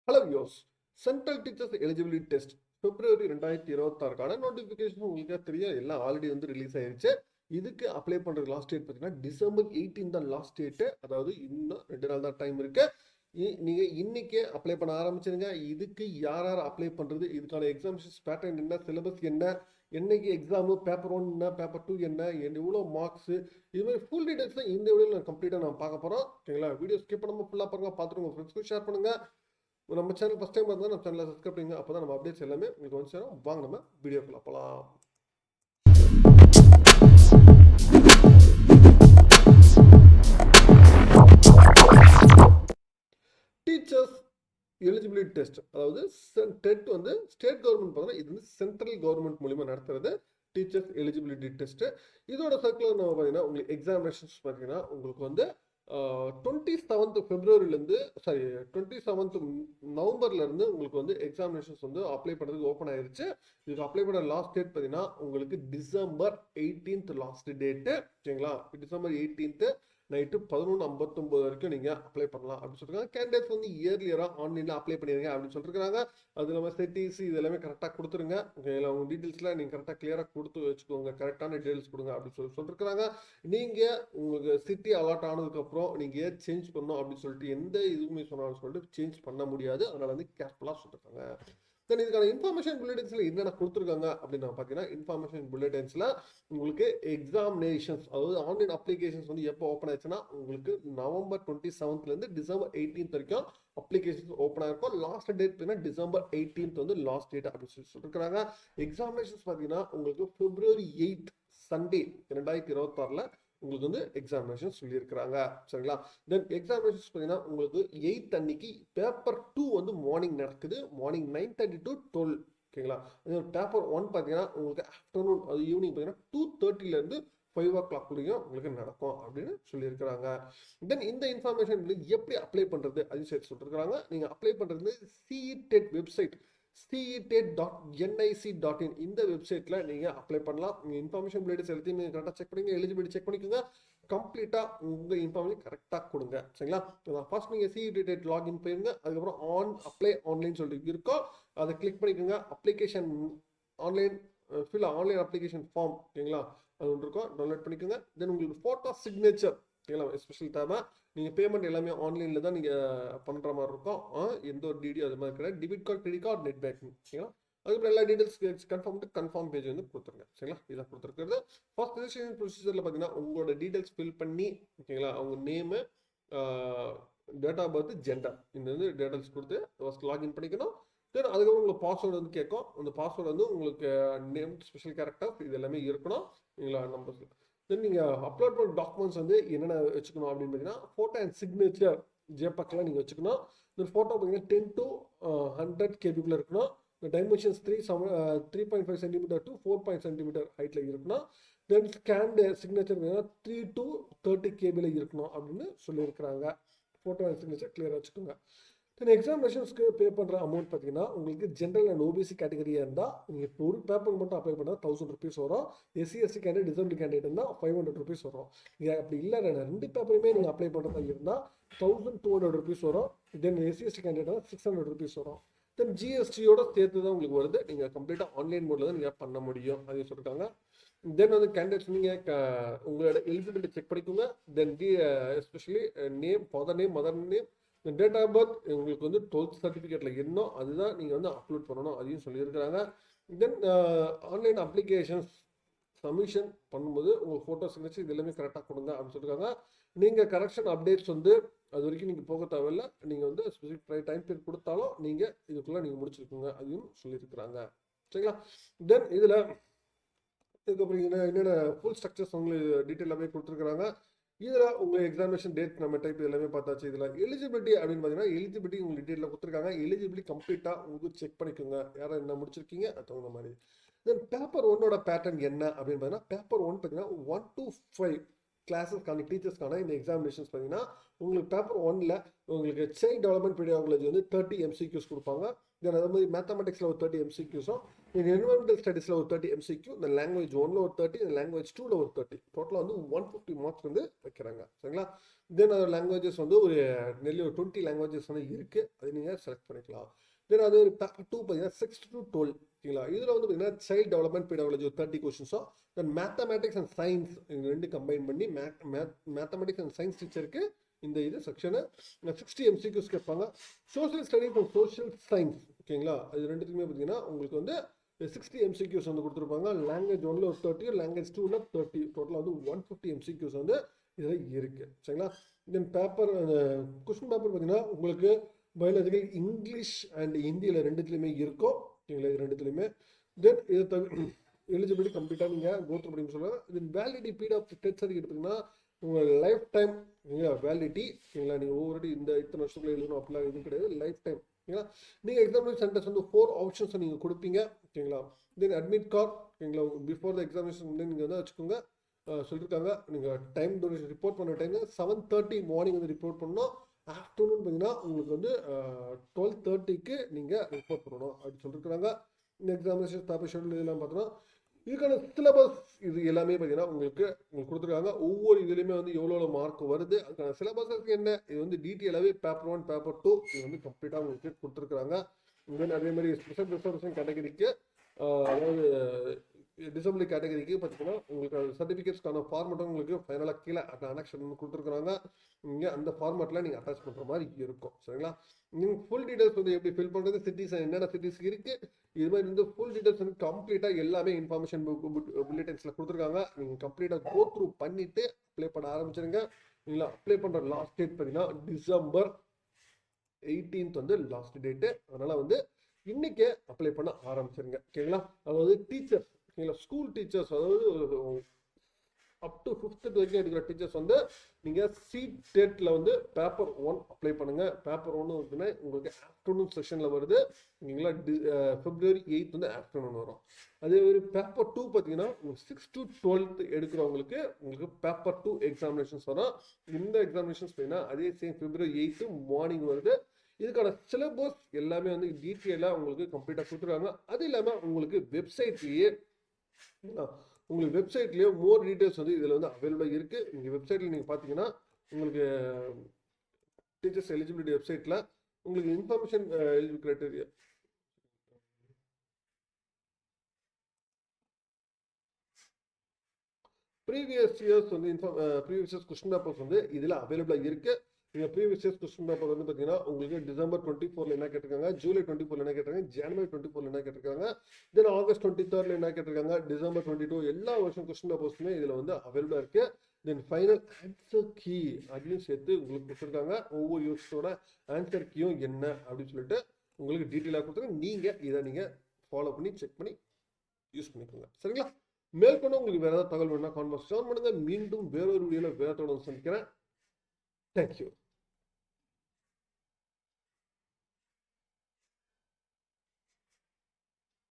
Hello viewers, central teachers eligibility test February 2026க்கான notification உங்களுக்கு தெரியும். எல்லாம் ஆல்ரெடி ரிலீஸ் ஆயிருச்சு. இதுக்கு அப்ளை பண்ணுறது லாஸ்ட் டேட் பார்த்தீங்கன்னா டிசம்பர் 18 தான் லாஸ்ட் டேட்டு. அதாவது இன்னும் 2 நாள் தான் டைம் இருக்கு. நீங்கள் இன்னைக்கே அப்ளை பண்ண ஆரம்பிச்சிருங்க. இதுக்கு யார் யார் அப்ளை பண்ணுறது, இதுக்கான எக்ஸாமினேஷன்ஸ் பேட்டர்ன் என்ன, சிலபஸ் என்ன, என்னைக்கு எக்ஸாமு, பேப்பர் 1 என்ன, பேப்பர் 2 என்ன, எவ்வளோ மார்க்ஸு, இது மாதிரி ஃபுல் டீடைல்ஸ் தான் இந்த வீடியோவில் கம்ப்ளீட்டாக நான் பார்க்க போகிறோம். ஓகேங்களா? வீடியோ ஸ்கிப் பண்ணாமல் ஃபுல்லாக பாருங்கள். பார்த்துட்டு உங்கள் ஃப்ரெண்ட்ஸ்க்கு ஷேர் பண்ணுங்கள். நம்ம சேனல் ஃபஸ்ட் டைம் பார்த்தா நம்ம சேனலை சப்ஸ்கிரைப் பண்ணுங்க. அப்போ தான் நம்ம அப்டேட்ஸ் எல்லாமே உங்களுக்கு வந்து சேரும். வாங்க நம்ம வீடியோக்குள்ள போகலாம். டீச்சர்ஸ் எலிஜிபிலிட்டி டெஸ்ட், அதாவது டெட் ஸ்டேட் கவர்மெண்ட் பார்த்தீங்கன்னா இது சென்ட்ரல் கவர்மெண்ட் மூலிமா நடத்துறது டீச்சர்ஸ் எலிஜிபிலிட்டி டெஸ்ட். இதோட சர்க்குலர் நம்ம பார்த்தீங்கன்னா உங்களுக்கு எக்ஸாமினேஷன்ஸ் பார்த்தீங்கன்னா உங்களுக்கு 27th பிப்ரவரிலேருந்து 27th நவம்பர்லேருந்து உங்களுக்கு எக்ஸாமினேஷன்ஸ் அப்ளை பண்ணுறதுக்கு ஓப்பன் ஆயிருச்சு. இதுக்கு அப்ளை பண்ண லாஸ்ட் டேட் பார்த்தீங்கன்னா உங்களுக்கு டிசம்பர் 18th லாஸ்ட் டேட்டு. ஓகேங்களா? டிசம்பர் 18th நைட்டு 11:59 வரைக்கும் நீங்கள் அப்ளை பண்ணலாம் அப்படின்னு சொல்லியிருக்காங்க. கேண்டிடேட்ஸ் இயர்லியராக ஆன்லைனில் அப்ளை பண்ணிடுங்க அப்படின்னு சொல்லியிருக்காங்க. அது இல்லாமல் செட்டிசி இது எல்லாமே கரெக்டாக கொடுத்துருங்க. ஓகேங்களா? உங்கள் டீட்டெயில்ஸ்லாம் நீங்கள் கரெக்டாக கிளியராக கொடுத்து வச்சுக்கோங்க. கரெக்டான டீட்டெயில்ஸ் கொடுங்க அப்படின்னு சொல்லியிருக்காங்க. நீங்கள் உங்களுக்கு சிட்டி அலாட் ஆனதுக்கப்புறம் நீங்கள் சேஞ்ச் பண்ணணும் அப்படின்னு சொல்லிட்டு எந்த இதுவுமே சொன்னாலும் சொல்லிட்டு சேஞ்ச் பண்ண முடியாது. அதனால் கேர்ஃபுல்லாக சொல்லியிருக்காங்க. தென் இதுக்கான இன்ஃபர்மேஷன் புல்லட்டின்ஸில் என்னென்ன கொடுத்துருக்காங்க அப்படின்னு பார்த்தீங்கன்னா, இன்ஃபர்மேஷன் புல்லட்டின்ஸில் உங்களுக்கு எக்ஸாமினேஷன்ஸ், அதாவது ஆன்லைன் அப்ளிகேஷன்ஸ் எப்போ ஓப்பன் ஆயிடுச்சுன்னா உங்களுக்கு நவம்பர் 27th டிசம்பர் 18th வரைக்கும் அப்ளிகேஷன்ஸ் ஓப்பன் ஆயிருக்கும். லாஸ்ட் டேட் பார்த்தீங்கன்னா டிசம்பர் 18th லாஸ்ட் டேட் அப்படின்னு சொல்லியிருக்காங்க. எக்ஸாமினேஷன்ஸ் பார்த்தீங்கன்னா உங்களுக்கு பிப்ரவரி 8 சண்டே 2026 உங்களுக்கு எக்ஸாமினேஷன் சொல்லியிருக்கிறாங்க. சரிங்களா? தென் எக்ஸாமினேஷன்ஸ் பார்த்தீங்கன்னா உங்களுக்கு 8th அன்னைக்கு பேப்பர் 2 மார்னிங் நடக்குது. Morning 9:30 to 12. ஓகேங்களா? பேப்பர் 1 பார்த்தீங்கன்னா உங்களுக்கு ஆஃப்டர்நூன், அது ஈவினிங் பார்த்தீங்கன்னா 2:30 5 o'clock உங்களுக்கு நடக்கும் அப்படின்னு சொல்லியிருக்கிறாங்க. தென் இந்த இன்ஃபர்மேஷன் எப்படி அப்ளை பண்ணுறது அது சேர்த்து சொல்லியிருக்கிறாங்க. நீங்கள் அப்ளை பண்ணுறது CETET வெப்சைட் CETET.nic.in இந்த வெப்சைட்ல நீங்க அப்ளை பண்ணலாம். நீங்க இன்ஃபர்மேஷன் பிளேட்ஸ் எல்லாத்தையும் நீங்க கரெக்டாக செக் பண்ணிங்க, எலிஜிபிலிட்டி செக் பண்ணிக்கோங்க. கம்ப்ளீட்டா உங்க இன்ஃபர்மேஷன் கரெக்டாக கொடுங்க. சரிங்களா? ஃபர்ஸ்ட் நீங்க CETET லாகின் போயிருங்க. அதுக்கப்புறம் அப்ளை ஆன்லைன் சொல்லிட்டு இருக்கோம், அதை கிளிக் பண்ணிக்கோங்க. Application online online application form, ஓகேங்களா, அது ஒன்று இருக்கும், டவுன்லோட் பண்ணிக்கோங்க. தென் உங்களுக்கு ஃபோட்டோ சிக்னேச்சர், ஓகேங்களா, எஸ்பெஷல் தேவை. நீங்கள் பேமெண்ட் எல்லாமே ஆன்லைனில் தான் நீங்கள் பண்ணுற மாதிரி இருக்கும். எந்த ஒரு டிடி அது மாதிரி கிடையாது. Debit card, credit card, net banking. ஓகேங்களா? அதுக்கப்புறம் எல்லா டீடைல்ஸ் கன்ஃபார்ம் பேஜ் கொடுத்துருங்க. சரிங்களா? இதான் கொடுத்துருக்கிறது. ஃபர்ஸ்ட் ரெஜிஸ்ட்ரேஷன் ப்ரொசீஜரில் பார்த்தீங்கன்னா உங்களோட டீடைல்ஸ் ஃபில் பண்ணி, ஓகேங்களா, அவங்க name, date of birth, gender, இந்த டீடைல்ஸ் கொடுத்து ஃபர்ஸ்ட் லாகின் பண்ணிக்கணும். தென் அதுக்கப்புறம் உங்களுக்கு பாஸ்வேர்டு கேட்கும். அந்த பாஸ்வேர்டு உங்களுக்கு நேம், ஸ்பெஷல் கேரக்டர், இது எல்லாமே இருக்கணும். ஓகேங்களா? நம்பர். தென் நீங்கள் அப்லோட் பண்ண டாக்குமெண்ட்ஸ் என்னென்ன வச்சுக்கணும் அப்படின்னு பார்த்தீங்கன்னா, ஃபோட்டோ அண்ட் சிக்னேச்சர் ஜேபக்லாம் நீங்கள் வச்சுக்கணும். இந்த ஃபோட்டோ பார்த்தீங்கன்னா 10 to 100 கேபிக்குள்ளே இருக்கணும். இந்த டைமென்ஷன்ஸ் 3.5 cm to 4 cm ஹைட்டில் இருக்கணும். தென் ஸ்கேன்டு சிக்னேச்சர் பார்த்தீங்கன்னா 3 to 30 KB இருக்கணும் அப்படின்னு சொல்லியிருக்கிறாங்க. ஃபோட்டோ அண்ட் சிக்னேச்சர் கிளியராக வச்சுக்கோங்க. தென் எக்ஸாமினேஷன்ஸ்க்கு பே பண்ணுற அமௌண்ட் பார்த்தீங்கன்னா உங்களுக்கு ஜென்ரல் அண்ட் ஓபிசி கேட்டகரியாக இருந்தால் நீங்கள் இப்போ ஒரு பேப்பருக்கு மட்டும் அப்ளை பண்ணால் 1000 rupees வரும். SC/ST கேண்டிடேட், டிசபிலிட்டி கேண்டிடேட் இருந்தால் 500 rupees வரும். நீங்கள் அப்படி இல்லை, 2 பேப்பருமே நீங்கள் அப்ளை பண்ணுறதா இருந்தால் 1200 rupees வரும். தென் SC/ST கேண்டிடேட் 600 rupees வரும். தென் ஜிஎஸ்டியோட சேர்த்து தான் உங்களுக்கு வருது. நீங்கள் கம்ப்ளீட்டாக ஆன்லைன் மோடில் தான் நீங்கள் பண்ண முடியும். அதையும் சொல்லியிருக்காங்க. தென் கேண்டிடேட்ஸ் நீங்கள் உங்களோட எலிஜிபிலிட்டி செக் பண்ணிக்கோங்க. Then especially name, father name, mother name, date of birth உங்களுக்கு 12th சர்டிஃபிகேட்ல என்ன, அதுதான் நீங்கள் அப்லோட் பண்ணணும். அதையும் சொல்லியிருக்கிறாங்க. தென் ஆன்லைன் அப்ளிகேஷன்ஸ் சப்மிஷன் பண்ணும்போது உங்கள் ஃபோட்டோ சிக்னேச்சர் இது எல்லாமே கரெக்டாக கொடுங்க அப்படின்னு சொல்லியிருக்காங்க. நீங்கள் கரெக்ஷன் அப்டேட்ஸ் அது வரைக்கும் நீங்கள் போக தேவையில்லை. நீங்கள் ஸ்பெசிஃபிக் டைம் பீரியட் கொடுத்தாலும் நீங்கள் இதுக்குள்ளே நீங்கள் முடிச்சிருக்கோங்க, அதையும் சொல்லியிருக்கிறாங்க. சரிங்களா? தென் இதில் இதுக்கப்புறம் என்னென்ன ஃபுல் ஸ்ட்ரக்சர்ஸ் உங்களுக்கு டீட்டெயிலாகவே கொடுத்துருக்குறாங்க. இதில் உங்கள் எக்ஸாமினேஷன் டேட் நம்ம டைப் எல்லாமே பார்த்தாச்சு. இதில் எலிஜிபிலிட்டி அப்படின்னு பார்த்தீங்கன்னா எலிஜிபிலிட்டி உங்களுக்கு டீட்டெயிலில் கொடுத்துருக்காங்க. எலிஜிபிலிட்டி கம்ப்ளீட்டாக உங்களுக்கு செக் பண்ணிக்கோங்க, யாரும் என்ன முடிச்சிருக்கீங்க அது தகுந்த மாதிரி. தென் பேப்பர் 1 பேட்டர்ன் என்ன அப்படின்னு பார்த்தீங்கன்னா, பேப்பர் 1 பார்த்தீங்கன்னா 1 to 5 கிளாஸஸ்க்கான டீச்சர்ஸ்க்கான இந்த எக்ஸாமினேஷன்ஸ் பார்த்தீங்கன்னா உங்களுக்கு பேப்பர் 1ல் உங்களுக்கு சைல்ட் டெவலப்மெண்ட் பீடியாலஜி வந்து 30 MCQs கொடுப்பாங்க. தென் அதே மாதிரி மேத்தமெட்டிக்ஸில் ஒரு 30 MCQஸும், என்விரான்மெண்டல் ஸ்டடீஸில் ஒரு 30 MCQ, இந்த லாங்குவேஜ் 1ல் ஒரு 30, இந்த லாங்குவேஜ் 2ல் ஒரு 30, டோட்டலாக வந்து 150 மார்க்ஸ் வந்து வைக்கிறாங்க. சரிங்களா? தென் அது லாங்குவேஜஸ் வந்து ஒரு நெல்லி ஒரு 20 லாங்குவேஜஸ் வந்து இருக்குது. அது நீங்கள் செலக்ட் பண்ணிக்கலாம். தென் அது ஒரு பேப்பர் 2 பார்த்தீங்கன்னா 6 to 12. ஓகேங்களா? இதில் வந்து பார்த்தீங்கன்னா சைல்ட் டெவலப்மெண்ட் பீடியாலஜி ஒரு 30 கொஷின்ஸும், தென் மேத்தமெட்டிக்ஸ் அண்ட் சயின்ஸ் இது ரெண்டு கம்பைன் பண்ணி மேத்தமெட்டிக்ஸ் அண்ட் சயின்ஸ் டீச்சருக்கு இந்த இது செக்ஷனு 60 MCQs கேட்பாங்க. Social studies and social science, ஓகேங்களா, அது ரெண்டுத்துக்குமே பார்த்தீங்கன்னா உங்களுக்கு வந்து 60 MCQs வந்து கொடுத்துருப்பாங்க. லாங்குவேஜ் 1ல் ஒரு 30, லாங்குவேஜ் 2ல் 30, டோட்டலாக வந்து 150 MCQs வந்து இதில் இருக்குது. சரிங்களா? தென் பேப்பர் கொஸ்டின் பேப்பர் பார்த்தீங்கன்னா உங்களுக்கு பயாலஜிக்கல் இங்கிலீஷ் அண்ட் ஹிந்தியில் ரெண்டுத்துலையுமே இருக்கும். ஓகேங்களா? இது ரெண்டுத்துலையுமே. தென் இதை தவிர எலிஜிபிலிட்டி கம்ப்ளீட்டாக நீங்கள் கோத்ரூ அப்படின்னு சொல்லுவாங்க. Then validity period of test certificate பார்த்தீங்கன்னா உங்கள் லைஃப் டைம் வேலிடிட்டி. ஓகேங்களா? நீங்கள் ஒவ்வொரு இந்த இத்தனை வருஷத்துல எழுதணும் அப்படிலாம் எதுவும் கிடையாது, லைஃப் டைம். ஓகேங்களா? நீங்கள் எக்ஸாமினேஷன் சென்டர்ஸ் வந்து 4 ஆப்ஷன்ஸை நீங்கள் கொடுப்பீங்க. ஓகேங்களா? தென் அட்மிட் கார்டு, ஓகேங்களா, பிஃபோர் த எக்ஸாமினேஷன் வந்து நீங்கள் வந்து வச்சுக்கோங்க. சொல்லியிருக்காங்க நீங்கள் டைம் டூரேஷன் ரிப்போர்ட் பண்ண டைம் 7:30 மார்னிங் வந்து ரிப்போர்ட் பண்ணணும். ஆஃப்டர்நூன் பார்த்தீங்கன்னா உங்களுக்கு வந்து 12:30க்கு நீங்கள் ரிப்போர்ட் பண்ணணும் அப்படின்னு சொல்லியிருக்காங்க. இந்த எக்ஸாமினேஷன் பேப்பர் ஷெட்யூல் இதெல்லாம் பார்த்தோன்னா இதுக்கான சிலபஸ் இது எல்லாமே பார்த்தீங்கன்னா உங்களுக்கு கொடுத்துருக்காங்க. ஒவ்வொரு இதுலையுமே வந்து எவ்வளோ மார்க் வருது, அதுக்கான சிலபஸுக்கு என்ன, இது வந்து டீட்டெயிலாகவே பேப்பர் 1 பேப்பர் 2 இது வந்து கம்ப்ளீட்டாக உங்களுக்கு கொடுத்துருக்குறாங்க. இங்கே அதே மாதிரி ஸ்பெஷல் ரிசர்வேஷன் கேட்டகரிக்கு, அதாவது டிசபிலிட்டி கேட்டகரிக்கு பார்த்தீங்கன்னா உங்களுக்கு சர்டிஃபிகேட்ஸ்க்கான ஃபார்மெட்டும் உங்களுக்கு ஃபைனலாக கீழே அனெக்ஷன் கொடுத்துருக்குறாங்க. இங்கே அந்த ஃபார்மெட்டில் நீங்கள் அட்டாச் பண்ணுற மாதிரி இருக்கும். சரிங்களா? நீங்கள் ஃபுல் டீட்டெயில்ஸ் வந்து எப்படி ஃபில் பண்ணுறது, சிட்டிஸ் என்னென்ன சிட்டிஸ் இருக்குது, இது மாதிரி வந்து ஃபுல் டீட்டெயில்ஸ் வந்து கம்ப்ளீட்டாக எல்லாமே இன்ஃபர்மேஷன் புல்லட்டின்ஸில் கொடுத்துருக்காங்க. நீங்கள் கம்ப்ளீட்டாக கோ த்ரூ பண்ணிவிட்டு அப்ளை பண்ண ஆரம்பிச்சிருங்க. இல்லைங்களா? அப்ளை பண்ணுற லாஸ்ட் டேட் பார்த்தீங்கன்னா December 18th வந்து லாஸ்ட் டேட்டு. அதனால் வந்து இன்றைக்கே அப்ளை பண்ண ஆரம்பிச்சிருங்க. ஓகேங்களா? அதாவது டீச்சர்ஸ், ஓகேங்களா, ஸ்கூல் டீச்சர்ஸ், அதாவது அப் டு 5th வரைக்கும் எடுக்கிற டீச்சர்ஸ் வந்து நீங்கள் சீட் டேட்டில் வந்து பேப்பர் 1 அப்ளை பண்ணுங்கள். பேப்பர் 1 வந்துன்னா உங்களுக்கு ஆஃப்டர்நூன் செஷனில் வருது. ஓகேங்களா? February 8th வந்து ஆஃப்டர்நூன் வரும். அதே மாதிரி பேப்பர் 2 பார்த்தீங்கன்னா 6 to 12th எடுக்கிறவங்களுக்கு உங்களுக்கு பேப்பர் 2 எக்ஸாமினேஷன்ஸ் வரும். இந்த எக்ஸாமினேஷன்ஸ் பார்த்தீங்கன்னா அதே சேம் February 8th மார்னிங் வருது. இதுக்கான சிலபஸ் எல்லாமே வந்து டீட்டெயிலாக உங்களுக்கு கம்ப்ளீட்டாக கொடுத்துருக்காங்க. அது இல்லாமல் உங்களுக்கு வெப்சைட்லேயே மோர் டீட்டெயில்ஸ் வந்து இதில் வந்து அவைலபிளாக இருக்குது. நீங்கள் வெப்சைட்டில் நீங்கள் பார்த்தீங்கன்னா உங்களுக்கு டீச்சர்ஸ் எலிஜிபிலிட்டி வெப்சைட்டில் உங்களுக்கு information eligible criteria, previous years question papers வந்து இதில் அவைலபிளாக இருக்குது. நீங்கள் ப்ரீவியஸ் இயர்ஸ் கொஸ்டின் பேப்பர் வந்து பார்த்தீங்கன்னா உங்களுக்கு December 24ல் என்ன கேட்டிருக்காங்க, July 24ல் என்ன கேட்டிருக்காங்க, January 24ல் என்ன கேட்டிருக்காங்க, தென் August 23ல் என்ன கேட்டிருக்காங்க, December 22 எல்லா வருஷம் கொஸ்டின் பேப்பர்ஸுமே இதில் வந்து அவைலபிளாக இருக்குது. தென் ஃபைனல் ஆன்சர் கீ அதையும் சேர்த்து உங்களுக்கு கொடுத்துருக்காங்க. ஒவ்வொரு யூஸோட ஆன்சர் கீயும் என்ன அப்படின்னு சொல்லிட்டு உங்களுக்கு டீட்டெயிலாக கொடுத்துருங்க. நீங்கள் இதை நீங்கள் ஃபாலோ பண்ணி செக் பண்ணி யூஸ் பண்ணிக்கோங்க. சரிங்களா? மேற்கொண்டு உங்களுக்கு வேறு ஏதாவது தகவல் வேணும்னா கான்வர்ஸ் பண்ணுங்க. மீண்டும் வேறொரு வீடியோவில் வேற தொடர்ந்து சந்திக்கிறேன். தேங்க்யூ.